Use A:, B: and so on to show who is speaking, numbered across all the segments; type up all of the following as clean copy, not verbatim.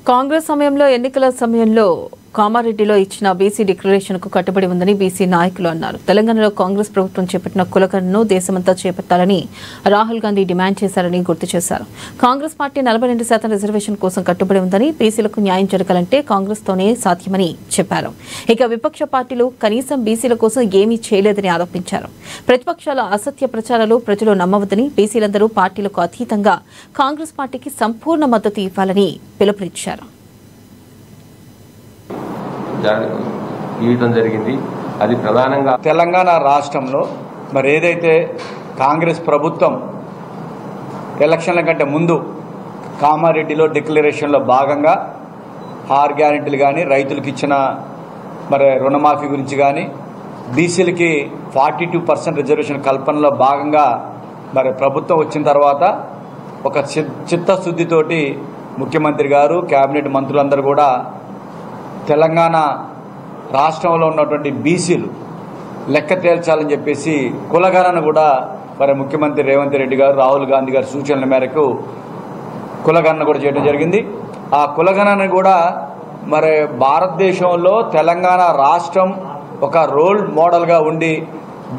A: కాంగ్రెస్ ఎన్నికల సమయంలో కామారెడ్డిలో ఇచ్చిన బీసీ డిక్లరేషన్ కు కట్టుబడి ఉందని బీసీ నాయకులు అన్నారు. తెలంగాణలో కాంగ్రెస్ ప్రభుత్వం చేపట్టిన కులగణనను దేశమంతా చేపట్టాలని రాహుల్ గాంధీ డిమాండ్ చేశారని గుర్తు చేశారు. కాంగ్రెస్ పార్టీ 42% రిజర్వేషన్ కోసం కట్టుబడి ఉందని, బీసీలకు న్యాయం జరగాలంటే కాంగ్రెస్ తోనే సాధ్యమని చెప్పారు. ఇక విపక్ష పార్టీలు కనీసం బీసీల కోసం ఏమీ చేయలేదని ఆరోపించారు. ప్రతిపక్షాల అసత్య ప్రచారాలు ప్రజలు నమ్మవద్దని, బీసీలందరూ పార్టీలకు అతీతంగా కాంగ్రెస్ పార్టీకి సంపూర్ణ మద్దతు ఇవ్వాలని పిలుపునిచ్చారు.
B: ఇవ్వడం జరిగింది. అది ప్రధానంగా
C: తెలంగాణ రాష్ట్రంలో మరి ఏదైతే కాంగ్రెస్ ప్రభుత్వం ఎలక్షన్ల కంటే ముందు కామారెడ్డిలో డిక్లరేషన్లో భాగంగా 6 గ్యారెంటీలు కానీ, రైతులకు ఇచ్చిన మరి రుణమాఫీ గురించి కానీ, బీసీలకి 42% రిజర్వేషన్ కల్పనలో భాగంగా మరి ప్రభుత్వం వచ్చిన తర్వాత ఒక చిత్తశుద్ధితోటి ముఖ్యమంత్రి గారు, కేబినెట్ మంత్రులందరూ కూడా తెలంగాణ రాష్ట్రంలో ఉన్నటువంటి బీసీలు లెక్క తేల్చాలని చెప్పేసి కులగణన కూడా మరి ముఖ్యమంత్రి రేవంత్ రెడ్డి గారు, రాహుల్ గాంధీ గారి సూచనల మేరకు కులగణన కూడా చేయడం జరిగింది. ఆ కులగణన కూడా మరి భారతదేశంలో తెలంగాణ రాష్ట్రం ఒక రోల్ మోడల్గా ఉండి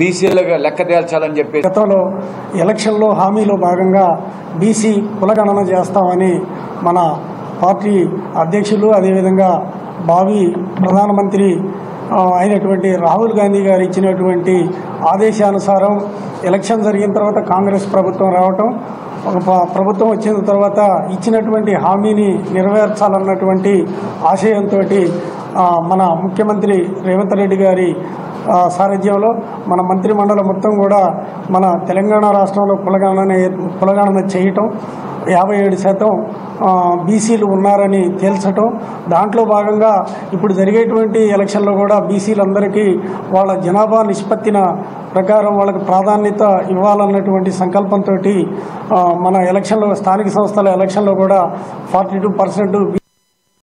C: బీసీలుగా లెక్క తేల్చాలని చెప్పి
D: గతంలో ఎలక్షన్లో హామీలో భాగంగా బీసీ కులగణన చేస్తామని మన పార్టీ అధ్యక్షులు, అదేవిధంగా భావి ప్రధానమంత్రి అయినటువంటి రాహుల్ గాంధీ గారు ఇచ్చినటువంటి ఆదేశానుసారం ఎలక్షన్ జరిగిన తర్వాత కాంగ్రెస్ ప్రభుత్వం రావటం, ఒక ప్రభుత్వం వచ్చిన తర్వాత ఇచ్చినటువంటి హామీని నెరవేర్చాలన్నటువంటి ఆశయంతో మన ముఖ్యమంత్రి రేవంత్ రెడ్డి గారి సారథ్యంలో మన మంత్రిమండలి మొత్తం కూడా మన తెలంగాణ రాష్ట్రంలో కులగణన చేయటం, 57% బీసీలు ఉన్నారని తేల్చటం, దాంట్లో భాగంగా ఇప్పుడు జరిగేటువంటి ఎలక్షన్లో కూడా బీసీలందరికీ వాళ్ళ జనాభా నిష్పత్తిన ప్రకారం వాళ్ళకి ప్రాధాన్యత ఇవ్వాలన్నటువంటి సంకల్పంతో మన ఎలక్షన్లో, స్థానిక సంస్థల ఎలక్షన్లో కూడా 42%